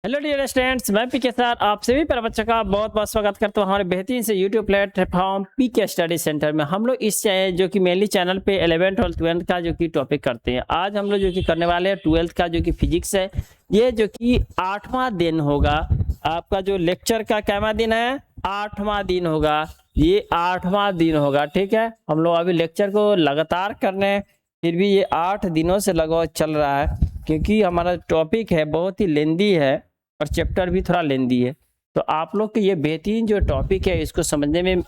Hello dear students, मैं पीके sir आप सभी पर बच्चों का बहुत बहुत स्वागत करता हूँ हमारे बेहतरीन से यूट्यूब प्लेटफॉर्म पीके स्टडी सेंटर में। हम लोग इस जो कि मेनली चैनल पे 11th और 12th का जो कि टॉपिक करते हैं। आज हम लोग जो कि करने वाले हैं 12th का जो कि फिजिक्स है। ये जो कि 8वां दिन होगा आपका। जो लेक्चर का कैवा दिन है, 8वां दिन होगा। ये 8वां दिन होगा, ठीक है। हम लोग अभी लेक्चर को लगातार कर रहे हैं, फिर भी ये 8 दिनों से लगभग चल रहा है, क्योंकि हमारा टॉपिक है बहुत ही लेंदी है और चैप्टर भी थोड़ा लेंदी है। तो आप लोग के ये बेहतरीन जो टॉपिक है इसको समझने में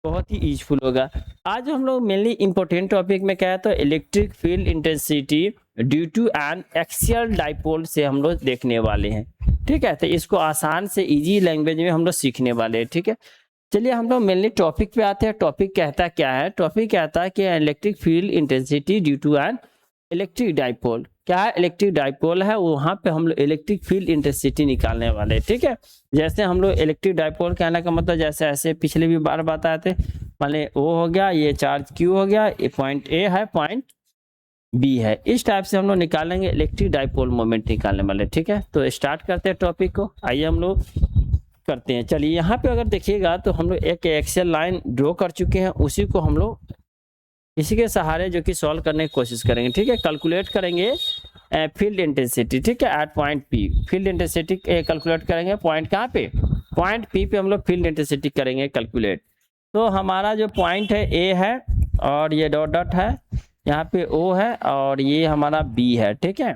बहुत ही यूजफुल होगा। आज हम लोग मेनली इंपॉर्टेंट टॉपिक में क्या है, तो electric field intensity due to an axial dipole से हम लोग देखने वाले हैं, ठीक है। तो इसको आसान से इजी लैंग्वेज में हम लोग सीखने वाले हैं, ठीक है। चलिए हम लोग मेनली टॉपिक पे आते हैं। टॉपिक कहता क्या है? टॉपिक कहता है कि electric field intensity due to an electric dipole. क्या है? इलेक्ट्रिक डाइपोल है, वहां पे हम लोग इलेक्ट्रिक फील्ड इंटेंसिटी निकालने वाले हैं, ठीक है। जैसे हम लोग इलेक्ट्रिक डाइपोल कहने का मतलब जैसे ऐसे पिछले भी बार बताए थे, मान ली ओ हो गया, ये चार्ज क्यू हो गया, ये पॉइंट ए है, पॉइंट बी है। इस टाइप से हम लोग निकालेंगे इलेक्ट्रिक डाइपोल मोमेंट निकालने वाले, ठीक है। तो स्टार्ट करते हैं टॉपिक को, आइए हम लोग करते हैं। चलिए यहाँ पे अगर देखिएगा तो हम लोग एक एक्सेल लाइन ड्रॉ कर चुके हैं, उसी को हम लोग इसी के सहारे जो कि सॉल्व करने की कोशिश करेंगे, ठीक है। कैलकुलेट करेंगे फील्ड इंटेंसिटी, ठीक है, at point P. Field intensity calculate करेंगे पॉइंट कहाँ पे? पॉइंट पी पे हम लोग फील्ड इंटेंसिटी करेंगे कैलकुलेट। तो हमारा जो पॉइंट है ए है और ये डॉट डॉट है, यहाँ पे ओ है और ये हमारा बी है, ठीक है।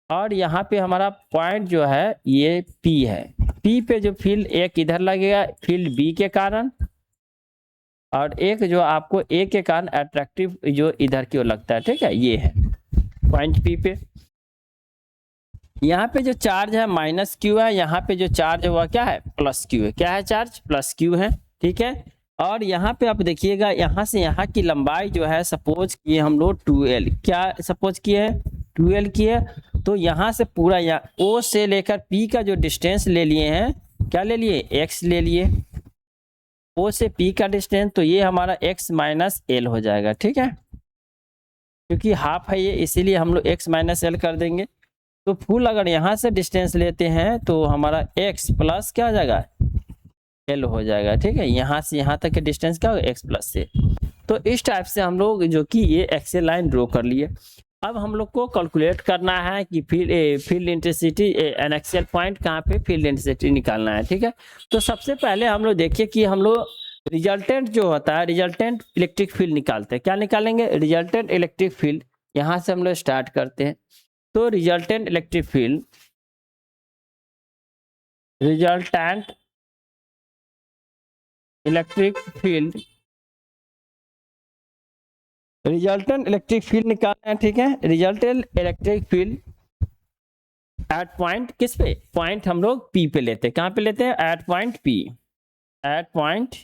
और यहाँ पे हमारा पॉइंट जो है ये पी है। पी पे जो फील्ड एक इधर लगेगा फील्ड बी के कारण, और एक जो आपको ए के कारण अट्रैक्टिव जो इधर की ओर लगता है, ठीक है। ये है पॉइंट पी पे। यहाँ पे जो चार्ज है माइनस क्यू है, यहाँ पे जो चार्ज है वह क्या है? प्लस क्यू है। क्या है? चार्ज प्लस क्यू है, ठीक है। और यहाँ पे आप देखिएगा, यहाँ से यहाँ की लंबाई जो है सपोज किए हम लोग 2l। क्या सपोज किए है? 2l की है। तो यहाँ से पूरा यहाँ ओ से लेकर पी का जो डिस्टेंस ले लिए हैं, क्या ले लिए? x ले लिए। ओ से पी का डिस्टेंस, तो ये हमारा x माइनस एल हो जाएगा, ठीक है। क्योंकि हाफ है ये, इसीलिए हम लोग x माइनस एल कर देंगे। तो फुल अगर यहाँ से डिस्टेंस लेते हैं तो हमारा x प्लस क्या हो जाएगा? एल हो जाएगा, ठीक है। यहाँ से यहाँ तक के डिस्टेंस क्या होगा? x प्लस से। तो इस टाइप से हम लोग जो कि ये एक्सेल लाइन ड्रॉ कर लिए। अब हम लोग को कैलकुलेट करना है कि field intensity an axial point कहाँ पे फील्ड इंटेंसिटी निकालना है, ठीक है। तो सबसे पहले हम लोग देखिए कि हम लोग रिजल्टेंट जो होता है, रिजल्टेंट इलेक्ट्रिक फील्ड निकालते हैं। क्या निकालेंगे? Resultant electric field. यहाँ से हम लोग स्टार्ट करते हैं। तो resultant electric field, resultant electric field, resultant electric field निकालना है, ठीक है। Resultant electric field at point किस पे? पॉइंट हम लोग पी पे लेते हैं। कहाँ पे लेते हैं? At point P. At point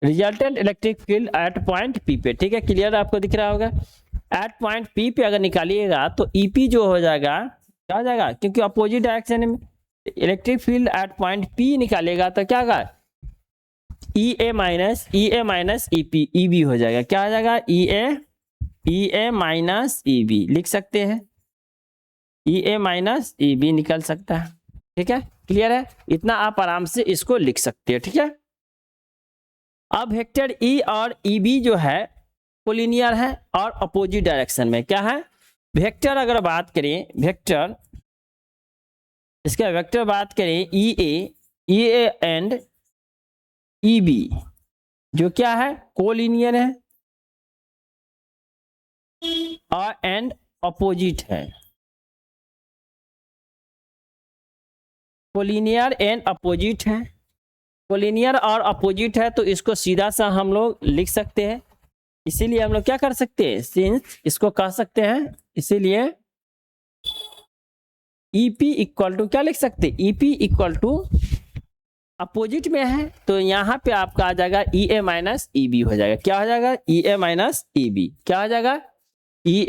resultant electric field at point P पे, ठीक है। क्लियर आपको दिख रहा होगा। एट पॉइंट पी पे अगर निकालिएगा तो ईपी जो हो जाएगा, क्या हो जाएगा? क्योंकि अपोजिट डायरेक्शन में electric field at point P निकालेगा तो क्या होगा? E A minus E P, E B हो जाएगा। क्या हो जाएगा? E A minus E B लिख सकते हैं। ई ए माइनस ई बी निकल सकता है, ठीक है। क्लियर है? इतना आप आराम से इसको लिख सकते हैं, ठीक है। अब वेक्टर ई और ई बी जो है कोलिनियर है और अपोजिट डायरेक्शन में। क्या है? वेक्टर अगर बात करें, वेक्टर इसका वेक्टर बात करें ई ए एंड ई बी जो क्या है? कोलिनियर है और एंड अपोजिट है। कोलिनियर एंड अपोजिट है। कोलिनियर और अपोजिट है तो इसको सीधा सा हम लोग लिख सकते हैं। इसीलिए हम लोग क्या कर सकते हैं? सिंस इसको कह सकते हैं, इसीलिए ईपी इक्वल टू क्या लिख सकते हैं? ईपी इक्वल टू अपोजिट में है तो यहाँ पे आपका आ जाएगा E A minus E B हो जाएगा। क्या हो जाएगा? E A minus E B. क्या हो जाएगा? E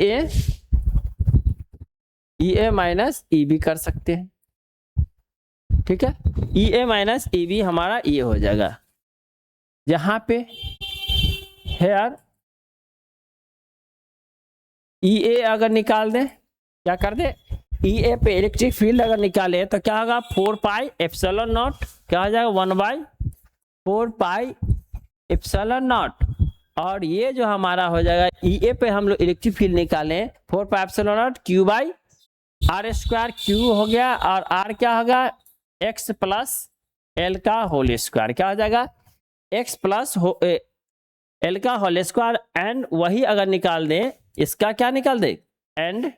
A minus E B कर सकते हैं, ठीक है। E A minus E B हमारा ये हो जाएगा। जहां पे हेयर ई ए अगर निकाल दें, क्या कर दे? ई ए पे इलेक्ट्रिक फील्ड अगर निकाले तो क्या होगा 4 पाई एप्सिलॉन नॉट, क्या हो जाएगा 1/4 पाई एप्सिलॉन नॉट। और ये जो हमारा हो जाएगा ई ए पे हम लोग इलेक्ट्रिक फील्ड निकालें 4 pi epsilon naught Q by R square, Q हो गया और आर क्या होगा एक्स प्लस एल का होल स्क्वायर, क्या हो जाएगा एक्स प्लस एल का होल स्क्वायर। एंड वही अगर निकाल दें इसका क्या निकाल दे एंड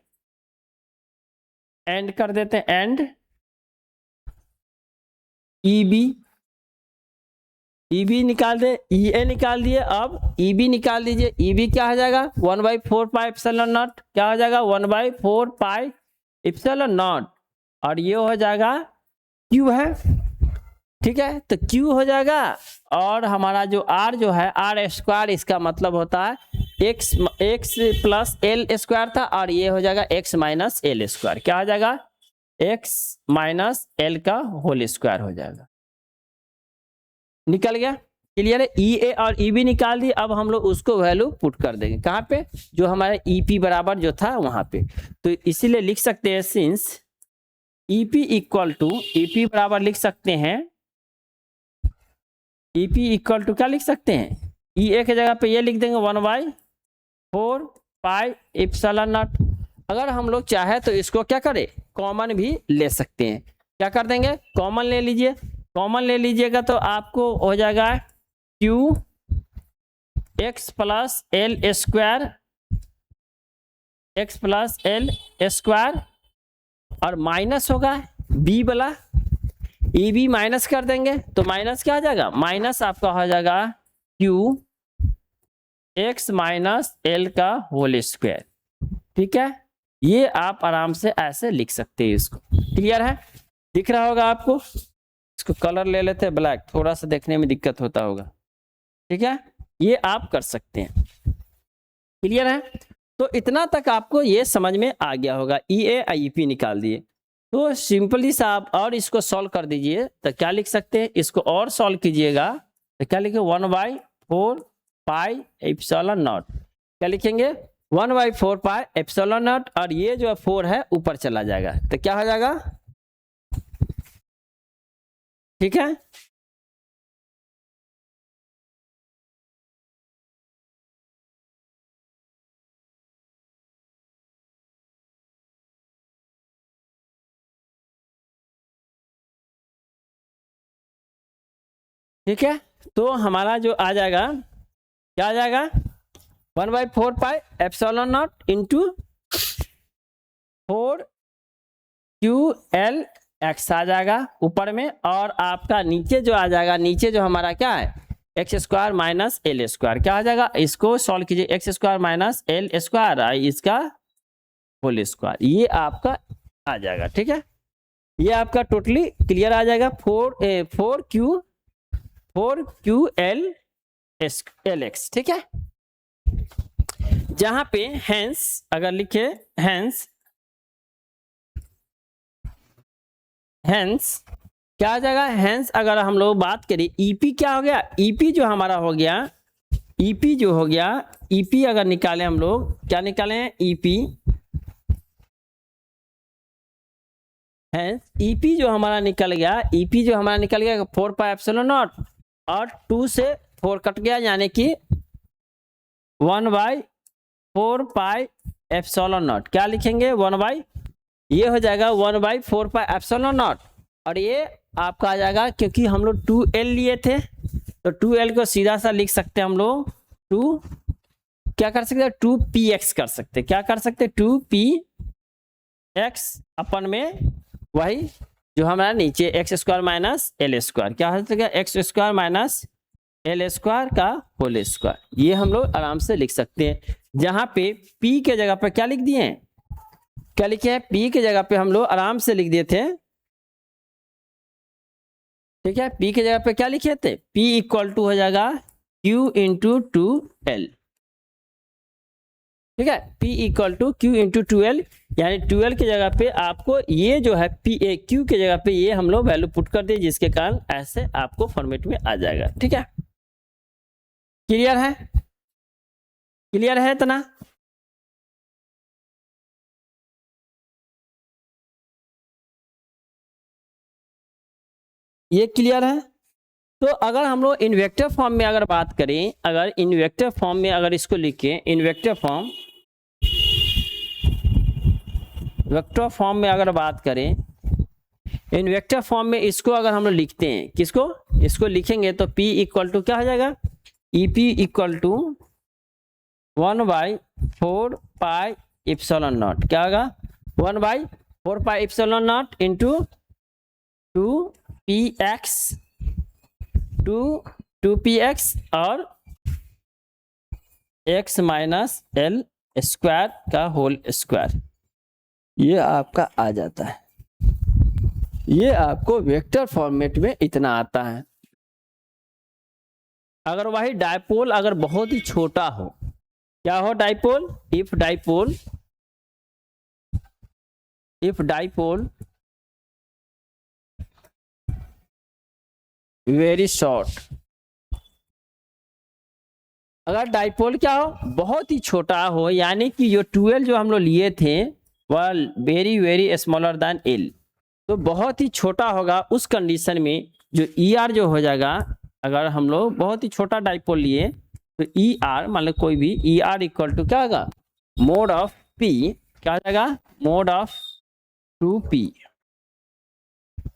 कर देते हैं एंड ई बी निकाल दे, ई ए निकाल दिए, अब ई बी निकाल दीजिए। ई बी क्या हो जाएगा 1/4 पाई एप्सिलॉन नॉट, क्या हो जाएगा 1/4 पाई एप्सिलॉन नॉट। और ये हो जाएगा क्यू है, ठीक है, तो क्यू हो जाएगा। और हमारा जो आर जो है आर स्क्वायर, इसका मतलब होता है एक्स प्लस एल स्क्वायर था और ये हो जाएगा एक्स माइनस एल स्क्वायर, क्या हो जाएगा एक्स माइनस एल का होल स्क्वायर हो जाएगा। निकल गया, क्लियर है। ई ए और ई बी निकाल दी, अब हम लोग उसको वैल्यू पुट कर देंगे कहाँ पे, जो हमारे ई पी बराबर जो था वहां पे। तो इसीलिए लिख सकते हैं since E P equal to, E P बराबर लिख सकते हैं, ई पी इक्वल टू क्या लिख सकते हैं, ई ए के जगह पे ये लिख देंगे 1/4 पाई एप्सिलॉन नॉट। अगर हम लोग चाहे तो इसको क्या करें कॉमन भी ले सकते हैं, क्या कर देंगे कॉमन ले लीजिए। कॉमन ले लीजिएगा तो आपको हो जाएगा Q x plus L square, x plus L square और माइनस होगा बी वाला, ई बी माइनस कर देंगे तो माइनस क्या हो जाएगा, माइनस आपका हो जाएगा क्यू एक्स माइनस एल का होल स्क्वायर, ठीक है। ये आप आराम से ऐसे लिख सकते हैं, इसको क्लियर है, दिख रहा होगा आपको। इसको कलर ले लेते हैं ब्लैक, थोड़ा सा देखने में दिक्कत होता होगा, ठीक है, ये आप कर सकते हैं, क्लियर है। तो इतना तक आपको ये समझ में आ गया होगा, ई ए आई पी निकाल दिए। तो सिंपली सा आप और इसको सॉल्व कर दीजिए, तो क्या लिख सकते हैं, इसको और सॉल्व कीजिएगा तो क्या लिखे 1/4 पाई एप्सिलॉन नॉट, क्या लिखेंगे 1/4 पाई एप्सिलॉन नॉट। और ये जो 4 है ऊपर चला जाएगा तो क्या हो जाएगा, ठीक है। ठीक है, तो हमारा जो आ जाएगा क्या आ जाएगा 1/4 pi epsilon not into 4 Q L X आ जाएगा ऊपर में, और आपका नीचे जो आ जाएगा, नीचे जो हमारा क्या है x square minus L square, क्या आ जाएगा, इसको सॉल्व कीजिए x square minus L square इसका होल स्क्वायर, ये आपका आ जाएगा, ठीक है। ये आपका टोटली क्लियर आ जाएगा 4 क्यू एल एक्स, ठीक है। जहां पे हैंस अगर लिखे हैंस क्या आ जाएगा, हैंस अगर हम लोग बात करें ईपी क्या हो गया, ईपी जो हमारा हो गया, ईपी जो हो गया, ईपी अगर निकाले हम लोग क्या निकाले ईपी, हैंस ईपी जो हमारा निकल गया, ईपी जो हमारा निकल गया 4 पाई एप्सिलॉन नॉट और 2 से 4 कट गया, यानी कि 1/4 पाई एप्सिलॉन नॉट, क्या लिखेंगे ये हो जाएगा 1/4 पाई एप्सिलॉन नॉट। और ये आपका आ जाएगा, क्योंकि हम लोग 2l लिए थे तो 2l को सीधा सा लिख सकते हैं हम लोग, 2 क्या कर सकते हैं 2px कर सकते हैं, क्या कर सकते हैं 2px अपन में वही जो हमारा नीचे x square minus L square, क्या हो जाएगा x square minus L square का होल स्क्वायर, ये हम लोग आराम से लिख सकते हैं। जहां पे p के जगह पे क्या लिख दिए हैं, क्या लिखे हैं p के जगह पे हम लोग आराम से लिख दिए थे, ठीक है। p के जगह पे क्या लिखे थे, p इक्वल टू हो जाएगा q इंटू 2l, ठीक है, p equal to q into 2l, यानी 2l की जगह पे आपको ये जो है p q की जगह पे ये हम लोग वैल्यू पुट कर दिए, जिसके कारण ऐसे आपको फॉर्मेट में आ जाएगा, ठीक है। क्लियर है, क्लियर है इतना। ये क्लियर है। तो अगर हम लोग इन वेक्टर फॉर्म में अगर बात करें, अगर इन वेक्टर फॉर्म में अगर इसको लिखें, इन वेक्टर फॉर्म में अगर बात करें, इन वेक्टर फॉर्म में इसको अगर हम लोग लिखते हैं, किसको, इसको लिखेंगे तो P इक्वल टू क्या हो जाएगा, EP equal to 1/4 pi epsilon naught, क्या होगा 1/4 pi epsilon not into 2px और x माइनस एल स्क्वायर का होल स्क्वायर, ये आपका आ जाता है। ये आपको वेक्टर फॉर्मेट में इतना आता है। अगर वही डायपोल अगर बहुत ही छोटा हो, क्या हो dipole, if dipole very short, अगर डायपोल क्या हो, बहुत ही छोटा हो, यानी कि जो 12 जो हम लोग लिए थे वह वेरी स्मॉलर देन एल, तो बहुत ही छोटा होगा। उस कंडीशन में जो ER जो हो जाएगा, अगर हम लोग बहुत ही छोटा डायपोल लिए तो ER मान लो कोई भी, ER इक्वल टू क्या होगा, मोड ऑफ P, क्या हो जाएगा, मोड ऑफ 2P,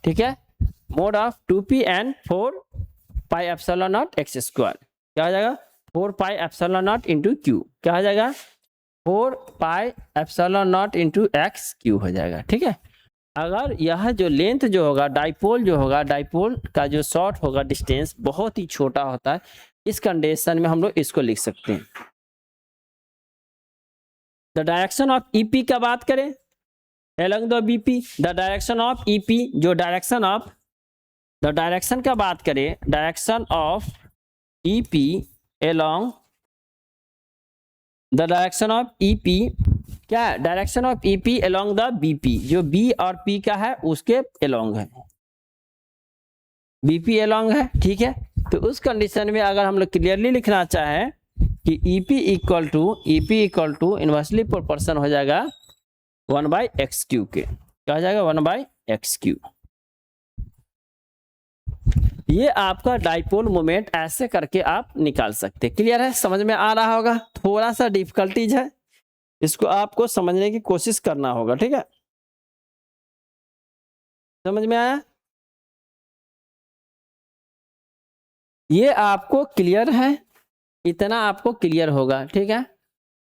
ठीक है, mode of 2P and 4 pi epsilon not x square, क्या हो जाएगा 4 pi epsilon not into Q, क्या हो जाएगा 4 pi epsilon not into x Q हो जाएगा, ठीक है। अगर यह जो लेंथ जो होगा, डायपोल जो होगा, डायपोल का जो शॉर्ट होगा डिस्टेंस बहुत ही छोटा होता है, इस कंडीशन में हम लोग इसको लिख सकते हैं। द डायरेक्शन ऑफ EP का बात करें, along the BP, the direction of EP, जो डायरेक्शन ऑफ, द डायरेक्शन का बात करें, direction of EP along the direction of EP, क्या है, direction of EP along the BP, जो B और P का है उसके along है, BP along है, ठीक है। तो उस कंडीशन में अगर हम लोग क्लियरली लिखना चाहें कि EP equal to inversely proportion हो जाएगा 1/x³ के, क्या हो जाएगा 1/x³। ये आपका डायपोल मोमेंट ऐसे करके आप निकाल सकते हैं। क्लियर है, समझ में आ रहा होगा, थोड़ा सा डिफिकल्टीज है, इसको आपको समझने की कोशिश करना होगा, ठीक है। समझ में आया, ये आपको क्लियर है, इतना आपको क्लियर होगा, ठीक है।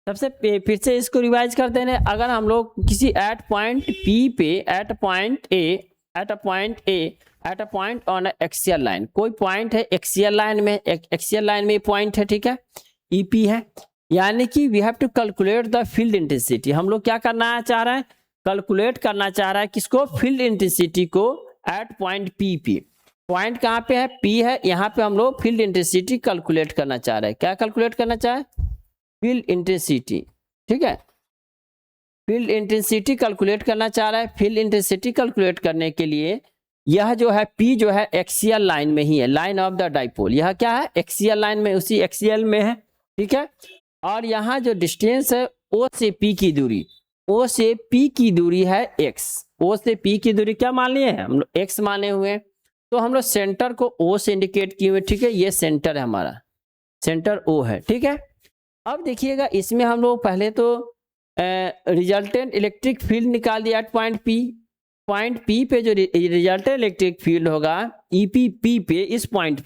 सबसे फिर से इसको रिवाइज करते हैं। अगर हम लोग किसी एट पॉइंट P पे, at a point on axial line, कोई पॉइंट है एक्सियल लाइन में, एक्सियल लाइन में पॉइंट है, ठीक है, EP है, यानी कि we have to calculate the field intensity. हम लोग क्या करना चाह रहे हैं, कैलकुलेट करना चाह रहा है किसको, फील्ड इंटेंसिटी को एट पॉइंट P पे। पॉइंट कहाँ पे है, P है, यहाँ पे हम लोग फील्ड इंटेंसिटी कैलकुलेट करना चाह रहे हैं। क्या कैलकुलेट करना चाहे, फील्ड इंटेंसिटी, ठीक है, फील्ड इंटेंसिटी कैलकुलेट करना चाह रहा है। फील्ड इंटेंसिटी कैलकुलेट करने के लिए यह जो है P जो है एक्सियल लाइन में ही है, लाइन ऑफ द डायपोल, यह क्या है एक्सियल लाइन में, उसी एक्सियल में है, ठीक है। और यहाँ जो डिस्टेंस है O से P की दूरी, O से P की दूरी है x, O से P की दूरी क्या मान लिए हैं हम लोग, x माने हुए हैं। तो हम लोग सेंटर को O से इंडिकेट किए हुए, ठीक है, ये सेंटर है हमारा, सेंटर O है, ठीक है। अब देखिएगा इसमें हम लोग पहले तो रिजल्टेंट इलेक्ट्रिक फील्ड निकाल दिया at point P। Point P पे जो रिजल्टेंट इलेक्ट्रिक फील्ड होगा EP P पे, इस पॉइंट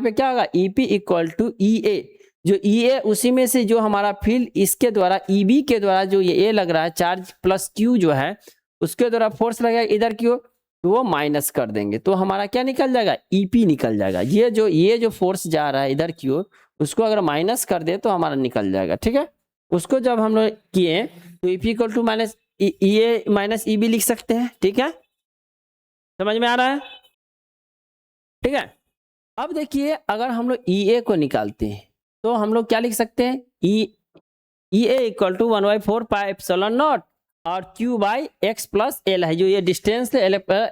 पे क्या होगा, EP इक्वल टू EA, जो EA उसी में से जो हमारा फील्ड इसके द्वारा EB के द्वारा जो ये A लग रहा है, चार्ज प्लस Q जो है उसके द्वारा फोर्स लगेगा इधर की ओर, तो वो माइनस कर देंगे, तो हमारा क्या निकल जाएगा, EP निकल जाएगा। ये जो फोर्स जा रहा है इधर की ओर, उसको अगर माइनस कर दे तो हमारा निकल जाएगा, ठीक है। उसको जब हम लोग किए तो EP equal to minus EA minus EB लिख सकते हैं, ठीक है, समझ में आ रहा है, ठीक है। अब देखिए अगर हम लोग EA को निकालते हैं तो हम लोग क्या लिख सकते हैं, EA equal to 1/4 pi epsilon naught और Q by x plus L है, जो ये डिस्टेंस है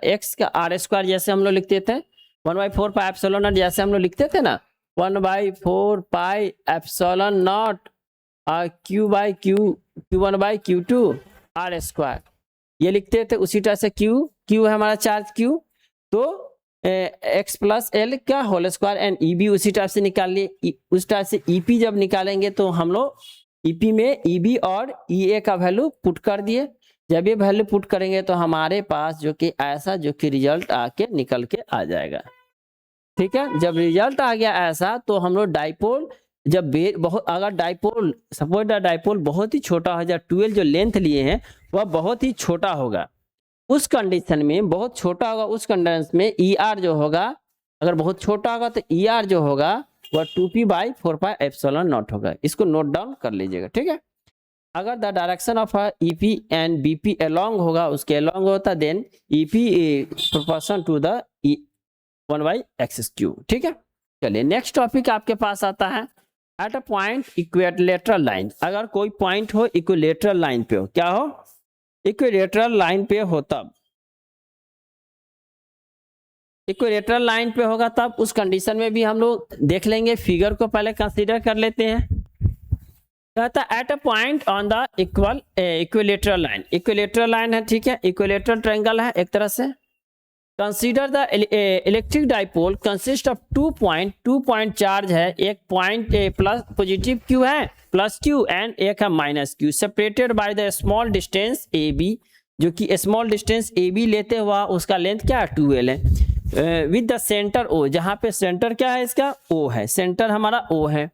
x का R² जैसे हम लोग लिखते थे, 1/4 पाई एप्सिलॉन नॉट जैसे हम लोग लिखते थे ना, 1/4 पाई एप्सिलॉन नॉट और Q1/Q2 R², ये लिखते थे। उसी तरह से Q है हमारा चार्ज Q, तो एक्स प्लस एल का whole square and E B उसी टाइप से निकाल लिए। उस टाइप से ई पी जब निकालेंगे तो हम लोग ई पी में ई बी और ई ए का वैल्यू पुट कर दिए। जब ये वैल्यू पुट करेंगे तो हमारे पास जो कि ऐसा जो कि रिजल्ट आके निकल के आ जाएगा। ठीक है, जब रिजल्ट आ गया ऐसा तो हम लोग डाइपोल जब बहुत अगर डाइपोल सपोज डाइपोल बहुत ही छोटा हो जाए, 12 जो लेंथ लिए हैं वह बहुत ही छोटा होगा, उस कंडीशन में बहुत छोटा होगा, उस कंडीशन में ई आर जो होगा अगर बहुत छोटा होगा तो ई आर जो होगा वह 2p/4πε0 होगा। इसको नोट डाउन कर लीजिएगा। ठीक है, अगर the direction of E P and B P along होगा, उसके अलोंग होता then E P proportion to the 1/x³। ठीक है, चलिए नेक्स्ट टॉपिक आपके पास आता है at a point equilateral line. अगर कोई पॉइंट हो इक्विलेटरल लाइन पे हो, क्या हो इक्विलेटरल लाइन पे हो, तब इक्विलेटरल लाइन पे होगा तब उस कंडीशन में भी हम लोग देख लेंगे। फिगर को पहले कंसीडर कर लेते हैं। कहता है at a point on the equilateral line, equilateral line है। ठीक है, इक्विलेटरल ट्रायंगल है एक तरह से। Consider the electric dipole consist of 2 point charge है, एक पॉइंट प्लस पॉजिटिव क्यू है प्लस क्यू एंड एक है minus Q, separated by the small distance A B, जो कि स्मॉल डिस्टेंस ए बी लेते हुआ उसका लेंथ क्या है 2l है, विद द सेंटर ओ, जहाँ पे सेंटर क्या है इसका ओ है, सेंटर हमारा ओ है।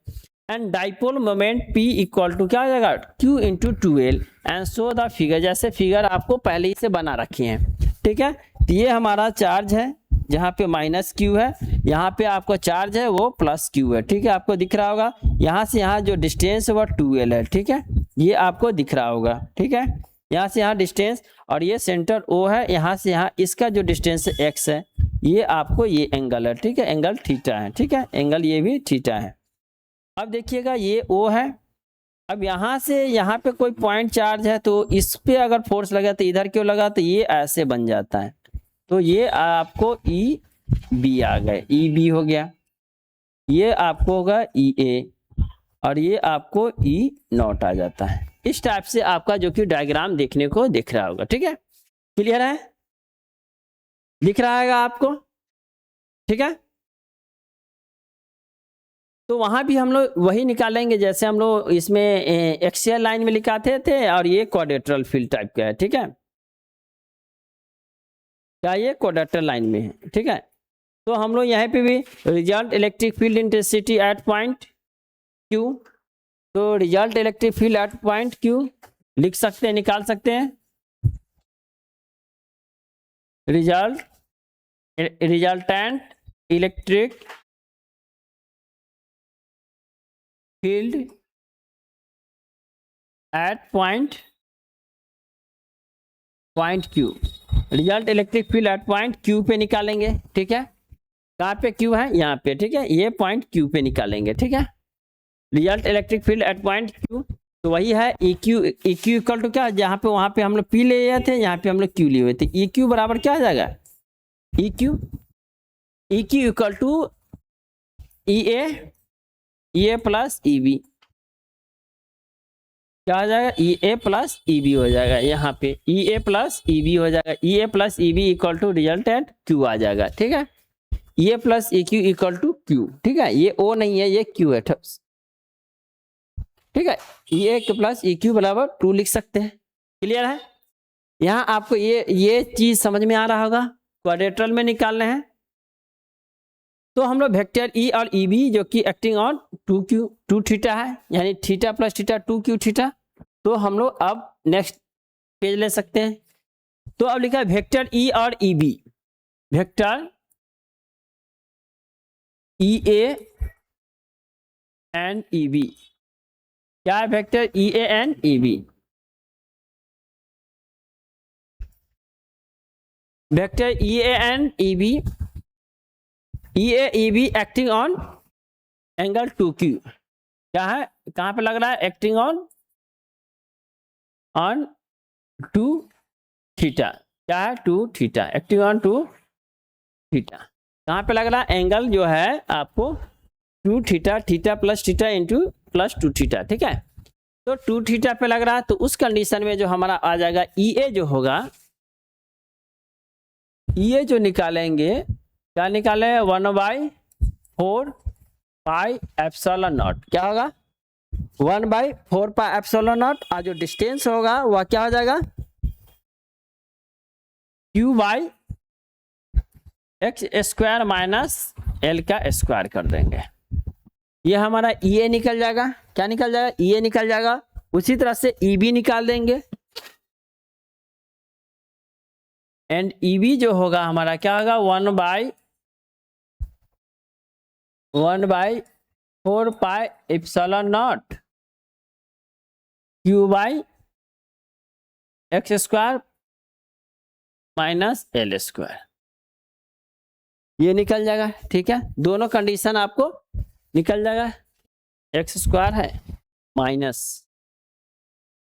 And dipole moment P equal to क्या हो जाएगा Q into 2l and so the figure, जैसे फिगर आपको पहले ही से बना रखे हैं। ठीक है, तो ये हमारा चार्ज है जहाँ पे माइनस क्यू है, यहाँ पे आपको चार्ज है वो प्लस क्यू है। ठीक है, आपको दिख रहा होगा यहाँ से यहाँ जो डिस्टेंस है वो 2l है। ठीक है, ये आपको दिख रहा होगा। ठीक है, यहाँ से यहाँ डिस्टेंस और ये सेंटर O है, यहाँ से यहाँ इसका जो डिस्टेंस है x है, ये आपको ये एंगल है। ठीक है, एंगल थीटा है। ठीक है, एंगल ये भी थीटा है। अब देखिएगा ये O है, अब यहाँ से यहाँ पे कोई पॉइंट चार्ज है तो इस पे अगर फोर्स लगा तो इधर क्यों लगा, तो ये ऐसे बन जाता है, तो ये आपको ई बी आ गए, ई बी हो गया, ये आपको होगा ई ए और ये आपको ई नॉट आ जाता है। इस टाइप से आपका जो कि डायग्राम देखने को दिख रहा होगा। ठीक है, क्लियर है, दिख रहा है आपको। ठीक है, तो वहां भी हम लोग वही निकालेंगे जैसे हम लोग इसमें एक्सियल लाइन में लिखाते थे, और ये क्वाड्रेटरल फील्ड टाइप का है। ठीक है, क्या ये क्वाड्रेटरल लाइन में है। ठीक है, तो हम लोग यहाँ पे भी result electric field intensity at point Q, तो result electric field at point Q लिख सकते हैं, निकाल सकते हैं। Resultant electric field at point Q, result electric field at point Q पे निकालेंगे। ठीक है, कहाँ पे क्यू है, यहाँ पे। ठीक है, ये पॉइंट क्यू पे निकालेंगे। ठीक है, result electric field at point Q, तो वही है ई क्यू इक्वल टू क्या, जहाँ पे वहाँ पे हम लोग पी ले गए थे, यहाँ पे हम लोग क्यू लिए हुए थे। ई क्यू बराबर क्या आ जाएगा, E Q equal to E A plus E B, क्या हो जाएगा, E A plus E B हो जाएगा, यहाँ पे ई ए प्लस ई बी हो जाएगा, E A plus E B equal to resultant Q आ जाएगा। ठीक है, E A plus E Q equal to Q. ठीक है, ये ओ नहीं है, ये क्यू है। ठीक है, E A plus E Q बराबर 2 लिख सकते हैं। क्लियर है, यहाँ आपको ये चीज समझ में आ रहा होगा। क्वाड्रेटरल में निकालने हैं तो हम लोग वेक्टर ई और ई बी जो कि एक्टिंग ऑन 2 थीटा है, यानी theta plus theta 2q theta, तो हम लोग अब नेक्स्ट पेज ले सकते हैं। तो अब लिखा है वेक्टर ई और E B, vector E A and E B, क्या है vector E A and E B, vector E A and E B, E A E B acting on angle 2q, क्या है, कहाँ पे लग रहा है, एक्टिंग ऑन 2 थीटा, क्या है 2 थीटा, एक्टिंग ऑन 2 थीटा, कहाँ पे लग रहा है, एंगल जो है आपको 2 theta, theta plus theta into plus 2 theta. ठीक है, तो 2 थीटा पे लग रहा है, तो उस कंडीशन में जो हमारा आ जाएगा ई ए जो होगा, ई ए जो निकालेंगे क्या निकाले 1/4 पाई एप्सिलॉन नॉट। क्या होगा 1/4 पाई एप्सिलॉन नॉट और जो डिस्टेंस होगा वह क्या हो जाएगा Q/x² माइनस L का स्क्वायर कर देंगे। ये हमारा EA निकल जाएगा। क्या निकल जाएगा EA निकल जाएगा। उसी तरह से EB निकाल देंगे एंड EB जो होगा हमारा क्या होगा 1/4 pi epsilon not Q/x² minus L²। ये निकल जाएगा। ठीक है, दोनों कंडीशन आपको निकल जाएगा। x² है माइनस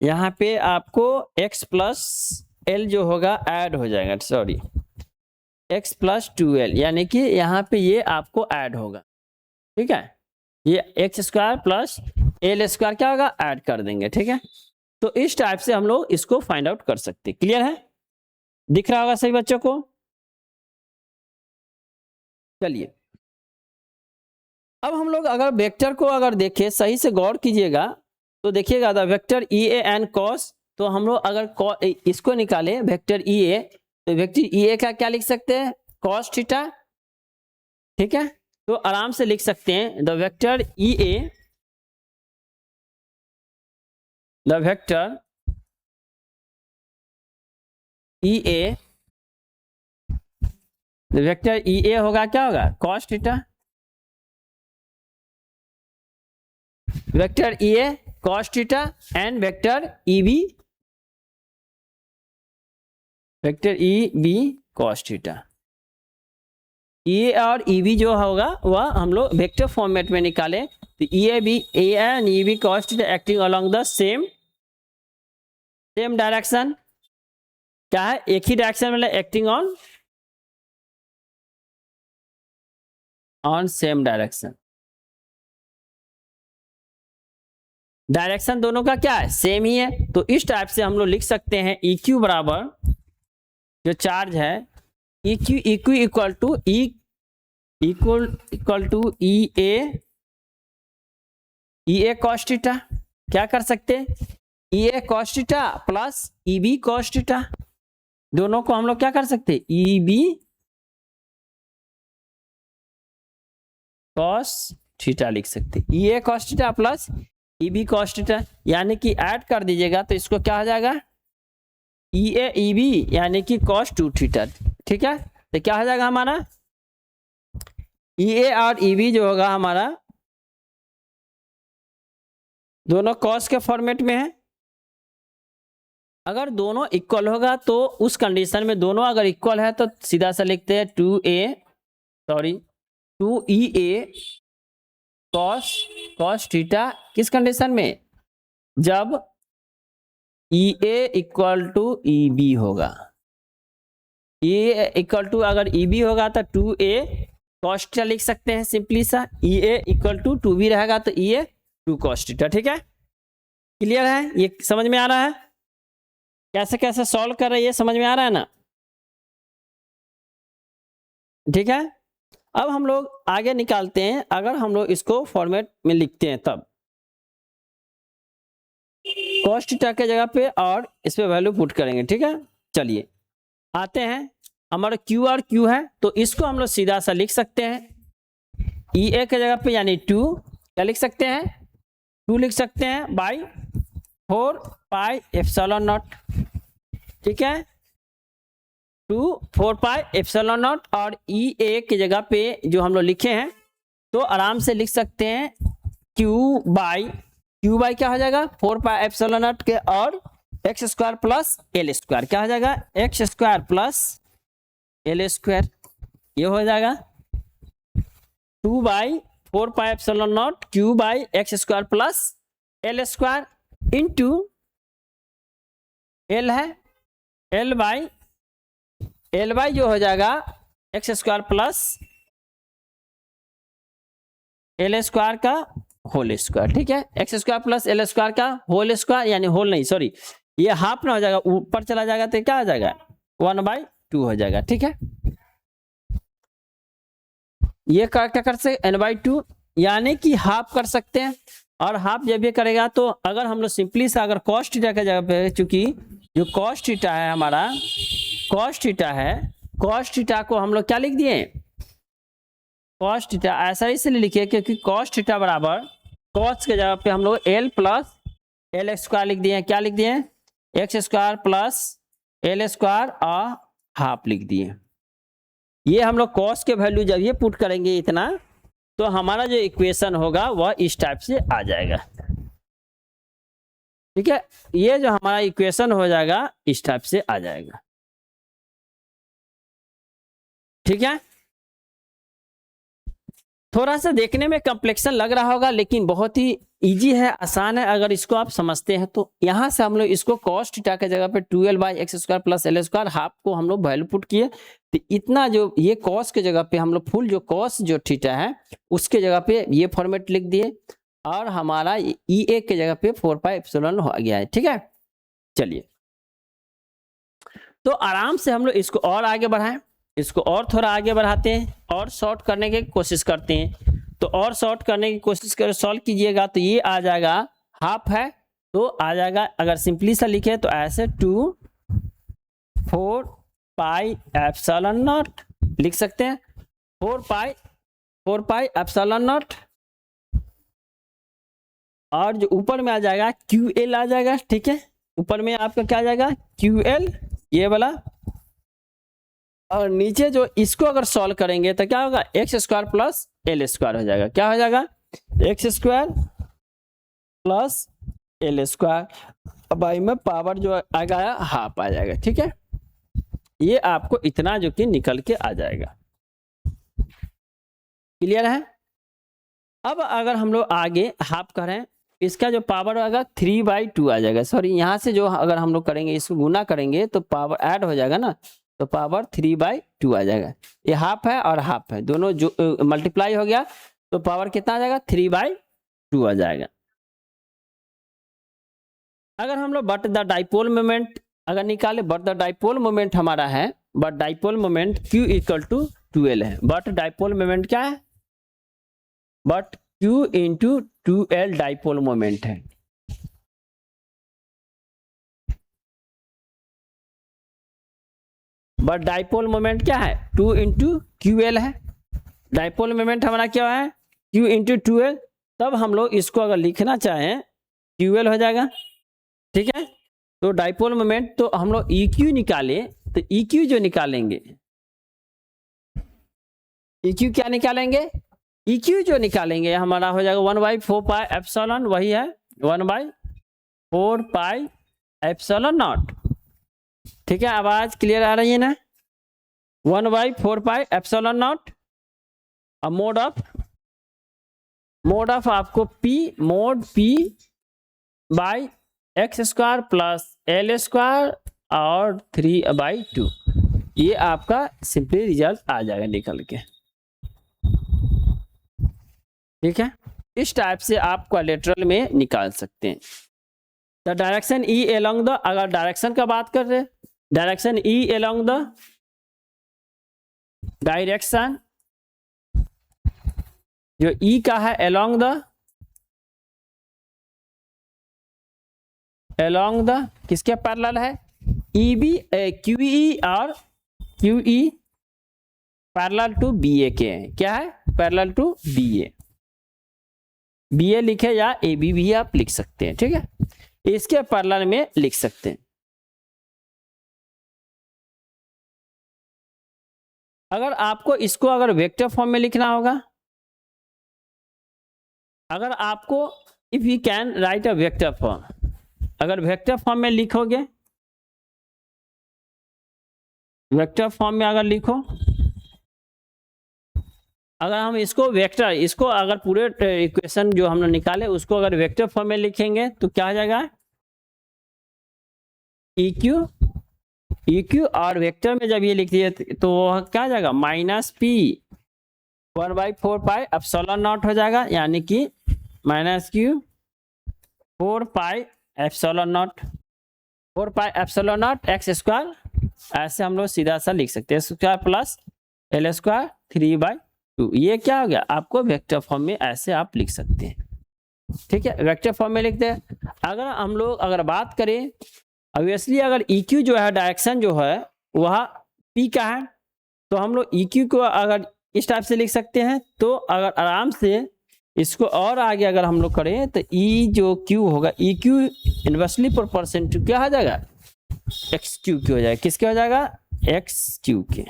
यहाँ पे आपको x प्लस L जो होगा ऐड हो जाएगा, सॉरी x प्लस 2L, यानी कि यहाँ पे ये आपको ऐड होगा। ठीक है, ये x² प्लस L² क्या होगा ऐड कर देंगे। ठीक है, तो इस टाइप से हम लोग इसको फाइंड आउट कर सकते हैं। क्लियर है, दिख रहा होगा सही बच्चों को। चलिए अब हम लोग अगर वेक्टर को अगर देखें, सही से गौर कीजिएगा तो देखिएगा द वेक्टर EA cos, तो हम लोग अगर इसको निकाले वेक्टर EA, तो वेक्टर EA का क्या लिख सकते हैं cos थीटा। ठीक है, तो आराम से लिख सकते हैं the vector EA, the vector EA, the vector EA होगा क्या होगा cos theta, vector EA cos theta and vector EB cos theta. EA और EB जो होगा वह हम लोग वेक्टर फॉर्मेट में निकाले तो EA and EB cos theta acting along the same direction. क्या है एक ही डायरेक्शन मतलब acting on same direction. Direction दोनों का क्या है सेम ही है, तो इस टाइप से हम लोग लिख सकते हैं EQ बराबर जो चार्ज है EQ equal to EA cos theta. क्या कर सकते हैं EA cos theta plus EB cos theta, दोनों को हम लोग क्या कर सकते हैं EB cos थीटा लिख सकते हैं, EA cos theta plus EB cos theta, यानी कि ऐड कर दीजिएगा तो इसको क्या हो जाएगा EA EB यानी कि cos 2 थीटा। ठीक है, तो क्या हो जाएगा हमारा EA और EB जो होगा हमारा दोनों cos के फॉर्मेट में है। अगर दोनों इक्वल होगा तो उस कंडीशन में दोनों अगर इक्वल है तो सीधा सा लिखते हैं 2EA cos थीटा। किस कंडीशन में जब EA इक्वल टू EB होगा, EA इक्वल टू अगर EB होगा तो 2A cos थीटा लिख सकते हैं सिंपली सा, EA इक्वल टू 2B रहेगा तो EA 2 cos थीटा। ठीक है, क्लियर है, ये समझ में आ रहा है कैसे कैसे सॉल्व कर रहे हैं, समझ में आ रहा है ना। ठीक है, अब हम लोग आगे निकालते हैं। अगर हम लोग इसको फॉर्मेट में लिखते हैं तब cos थीटा के जगह पे और इस पे वैल्यू पुट करेंगे। ठीक है, चलिए आते हैं, हमारा Q और Q है तो इसको हम लोग सीधा सा लिख सकते हैं EA के जगह पे यानी 2 क्या लिख सकते हैं 2 लिख सकते हैं बाई 4 पाई एप्सिलॉन नॉट। ठीक है, 4 पाई एप्सिलॉन नॉट और EA की जगह पे जो हम लोग लिखे हैं तो आराम से लिख सकते हैं Q बाई क्या हो जाएगा 4 पाई एप्सिलॉन नॉट के और x² प्लस L² क्या हो जाएगा x² प्लस L², ये हो जाएगा 2/4 पाई epsilon not Q by x² plus L² into L है L बाई जो हो जाएगा x² प्लस L² का होल स्क्वायर। ठीक है, x² प्लस L² का होल स्क्वायर यानी होल नहीं सॉरी ये हाफ ना हो जाएगा ऊपर चला जाएगा तो क्या हो जाएगा 1/2 हो जाएगा। ठीक है, ये क्या कर सकते n/2 यानी कि हाफ कर सकते हैं। और हाफ जब ये करेगा तो अगर हम लोग सिंपली सा अगर कॉस थीटा के जगह पे, चूंकि जो कॉस थीटा है हमारा, कॉस थीटा है, कॉस थीटा को हम लोग क्या लिख दिए, कॉस थीटा ऐसा इसलिए लिखे क्योंकि कॉस थीटा बराबर कॉस के जगह पे हम लोग l प्लस एल स्क्वायर लिख दिए। क्या लिख दिए, x square plus L square और हाफ लिख दिए। ये हम लोग कॉस के वैल्यू जब ये पुट करेंगे इतना, तो हमारा जो इक्वेशन होगा वह इस टाइप से आ जाएगा। ठीक है, ये जो हमारा इक्वेशन हो जाएगा इस टाइप से आ जाएगा। ठीक है, थोड़ा सा देखने में कॉम्प्लेक्सन लग रहा होगा लेकिन बहुत ही इजी है, आसान है अगर इसको आप समझते हैं तो। यहां से हम लोग इसको कॉस थीटा के जगह पे 12/x² plus L square half को हम लोग वैल्यू पुट किए, तो इतना जो ये कॉस के जगह पे हम लोग फुल जो कॉस जो थीटा है उसके जगह पे ये फॉर्मेट लिख दिए, और हमारा EA के जगह पे 4πε हो गया है। ठीक है, चलिए तो आराम से हम लोग इसको और आगे बढ़ाएं, इसको और थोड़ा आगे बढ़ाते हैं और शॉर्ट करने की कोशिश करते हैं। तो और शॉर्ट करने की कोशिश कर सॉल्व कीजिएगा तो ये आ जाएगा, हाफ है तो आ जाएगा, अगर सिंपली सा लिखे तो ऐसे 2/4πε0 लिख सकते हैं। 4πε0 और जो ऊपर में आ जाएगा QL आ जाएगा। ठीक है, ऊपर में आपका क्या आ जाएगा, QL ये वाला, और नीचे जो इसको अगर सॉल्व करेंगे तो क्या होगा, x² प्लस एल स्क्वायर हो जाएगा। क्या हो जाएगा, x² plus L square by में पावर जो आ गया हाफ आ जाएगा। ठीक है, ये आपको इतना जो कि निकल के आ जाएगा। क्लियर है। अब अगर हम लोग आगे हाफ करें, इसका जो पावर आएगा 3/2 आ जाएगा। सॉरी, यहाँ से जो अगर हम लोग करेंगे इसको गुना करेंगे तो पावर ऐड हो जाएगा ना, तो पावर 3/2 आ जाएगा। ये हाफ है और हाफ है, दोनों जो मल्टीप्लाई हो गया तो पावर कितना आ जाएगा, 3/2 आ जाएगा। अगर हम लोग बट द डाइपोल मोमेंट अगर निकाले, बट द डाइपोल मोमेंट हमारा है, but dipole moment Q = 2L है। बट डाइपोल मोमेंट क्या है, but Q × 2L dipole moment है। बट डाइपोल मोमेंट क्या है, 2 × QL है। डाइपोल मोमेंट हमारा क्या है, Q × 2L। तब हम लोग इसको अगर लिखना चाहें QL हो जाएगा। ठीक है, तो डाइपोल मोमेंट तो हम लोग EQ निकाले, तो EQ जो निकालेंगे, EQ क्या निकालेंगे, EQ जो निकालेंगे हमारा हो जाएगा 1/4πε, वही है 1/4πε0। ठीक है, आवाज क्लियर आ रही है ना, 1/4πε0। अब मोड ऑफ आपको mode P/x² plus L square और 3/2, ये आपका सिंपली रिजल्ट आ जाएगा निकल के। ठीक है, इस टाइप से आप क्वाड्रेचर में निकाल सकते हैं। The direction E along the, अगर डायरेक्शन का बात कर रहे हैं, direction E along the, direction जो E का है along द किसके पैरेलल है, QE और QE पैरेलल टू BA के हैं। क्या है, पैरेलल टू BA लिखे या AB भी आप लिख सकते हैं। ठीक है, इसके पैरेलल में लिख सकते हैं। अगर आपको इसको अगर वेक्टर फॉर्म में लिखना होगा, अगर आपको if you can write a vector form, अगर वेक्टर फॉर्म में लिखोगे, वेक्टर फॉर्म में अगर लिखो, अगर हम इसको वेक्टर, इसको अगर पूरे इक्वेशन जो हमने निकाले उसको अगर वेक्टर फॉर्म में लिखेंगे तो क्या हो जाएगा, EQ और वेक्टर में जब ये लिख दिए तो क्या आ जाएगा, -P 1/4πε0 हो जाएगा, यानी कि -Q 4πε0 x²। ऐसे हम लोग सीधा सा लिख सकते हैं, स्क्वायर प्लस एल स्क्वायर 3/2 2। ये क्या हो गया, आपको वेक्टर फॉर्म में ऐसे आप लिख सकते हैं, ठीक है, वेक्टर फॉर्म में लिखते हैं। अगर हम लोग अगर बात करें ऑब्वियसली, अगर EQ जो है डायरेक्शन जो है वह P का है, तो हम लोग EQ को अगर इस टाइप से लिख सकते हैं। तो अगर आराम से इसको और आगे अगर हम लोग करें तो E जो Q होगा, EQ इनवर्सली प्रोपोर्शनल टू क्या हो जाएगा, XQ के हो जाएगा, किसके हो जाएगा, XQ के।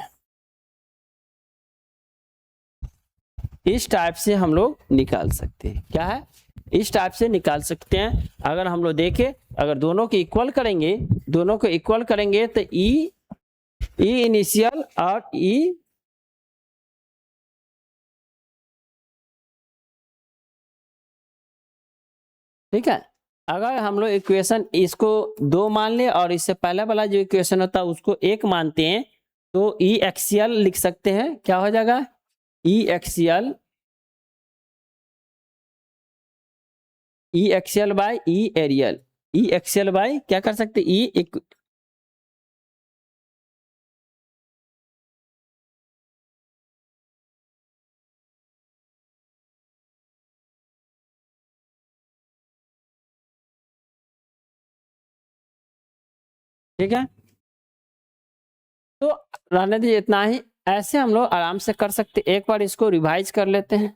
इस टाइप से हम लोग निकाल सकते हैं, क्या है, इस टाइप से निकाल सकते हैं। अगर हम लोग देखें, अगर दोनों को इक्वल करेंगे, दोनों को इक्वल करेंगे तो ई इनिशियल और ई ठीक है। अगर हम लोग इक्वेशन इसको 2 मान ले और इससे पहले वाला जो इक्वेशन होता है उसको 1 मानते हैं, तो ई एक्सियल लिख सकते हैं, क्या हो जाएगा, ई एक्सियल बाय ई एरियल, ई एक्सियल बाय क्या कर सकते, ई ठीक है। तो रहने दीजिए इतना ही, ऐसे हम लोग आराम से कर सकते। एक बार इसको रिवाइज कर लेते हैं।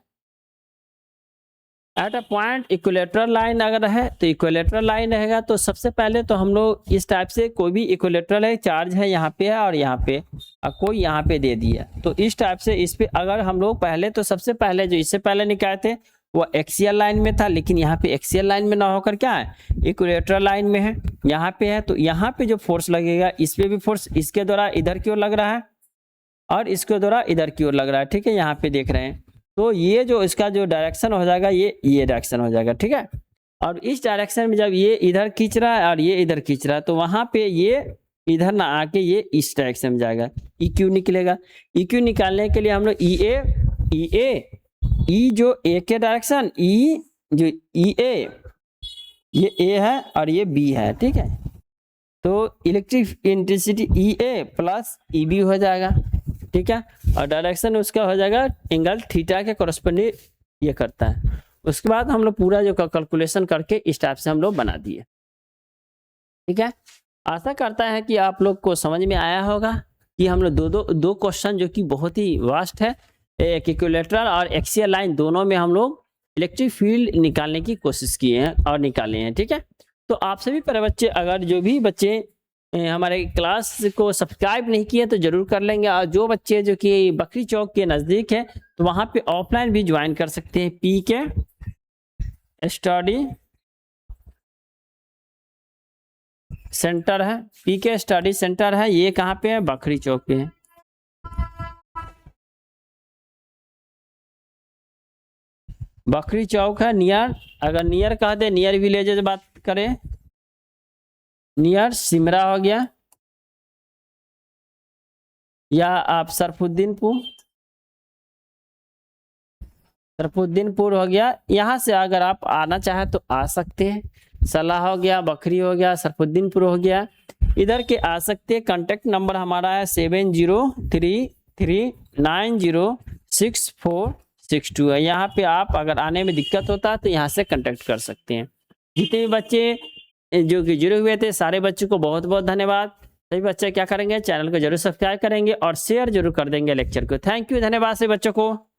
Eight a point equilateral line अगर है तो इक्विलेटरल लाइन रहेगा, तो सबसे पहले तो हम लोग इस टाइप से कोई भी इक्विलेटरल है, चार्ज है यहाँ पे है और यहाँ पे और कोई यहाँ पे दे दिया, तो इस टाइप से इस पे अगर हम लोग पहले तो सबसे पहले जो इससे पहले निकाले थे वो एक्सियल लाइन में था, लेकिन यहाँ पे एक्सियल लाइन में ना होकर क्या है, इक्विलेटरल लाइन में है, यहाँ पे है। तो यहाँ पे जो फोर्स लगेगा, इस पे भी फोर्स इसके द्वारा इधर की ओर लग रहा है और इसके द्वारा इधर की ओर लग रहा है, ठीक है, यहाँ पे देख रहे हैं। तो ये जो इसका जो डायरेक्शन हो जाएगा, ये डायरेक्शन हो जाएगा, ठीक है। और इस डायरेक्शन में जब ये इधर खींच रहा है और ये इधर खींच रहा है, तो वहां पे ये इधर ना आके ये इस डायरेक्शन में जाएगा, EQ निकलेगा। EQ निकालने के लिए हम लोग ई जो ए के डायरेक्शन, ई जो EA ये A है और ये B है, ठीक है। तो electric intensity EA plus EB हो जाएगा, ठीक है। और डायरेक्शन उसका हो जाएगा एंगल थीटा के कॉरस्पॉन्डिंग ये करता है। उसके बाद हम लोग पूरा जो कैलकुलेशन करके इस टाइप से हम लोग बना दिए, ठीक है। आशा करता है कि आप लोग को समझ में आया होगा कि हम लोग दो क्वेश्चन जो कि बहुत ही वास्ट है, एक इक्विलेटरल और एक्सियल लाइन, दोनों में हम लोग इलेक्ट्रिक फील्ड निकालने की कोशिश किए हैं और निकाले हैं, ठीक है। तो आप सभी पर बच्चे, अगर जो भी बच्चे हमारे क्लास को सब्सक्राइब नहीं किए तो जरूर कर लेंगे, और जो बच्चे जो कि बकरी चौक के नज़दीक है तो वहाँ पे ऑफलाइन भी ज्वाइन कर सकते हैं। PK स्टडी सेंटर है, PK स्टडी सेंटर है, ये कहाँ पे है, बकरी चौक पे है। बकरी चौक है नियर, अगर नियर कह दे, नियर विलेज बात करें, नियर सिमरा हो गया, या आप सरफुद्दीनपुर हो गया। यहाँ से अगर आप आना चाहे तो आ सकते हैं। सलाह हो गया, बकरी हो गया, सरफुद्दीनपुर हो गया, इधर के आ सकते हैं। कॉन्टेक्ट नंबर हमारा है 7033906462 है। यहाँ पे आप अगर आने में दिक्कत होता है तो यहाँ से कॉन्टेक्ट कर सकते हैं। जितने भी बच्चे जो कि जुड़े हुए थे, सारे बच्चों को बहुत बहुत धन्यवाद। सभी बच्चे क्या करेंगे, चैनल को जरूर सब्सक्राइब करेंगे और शेयर जरूर कर देंगे लेक्चर को। थैंक यू, धन्यवाद सभी बच्चों को।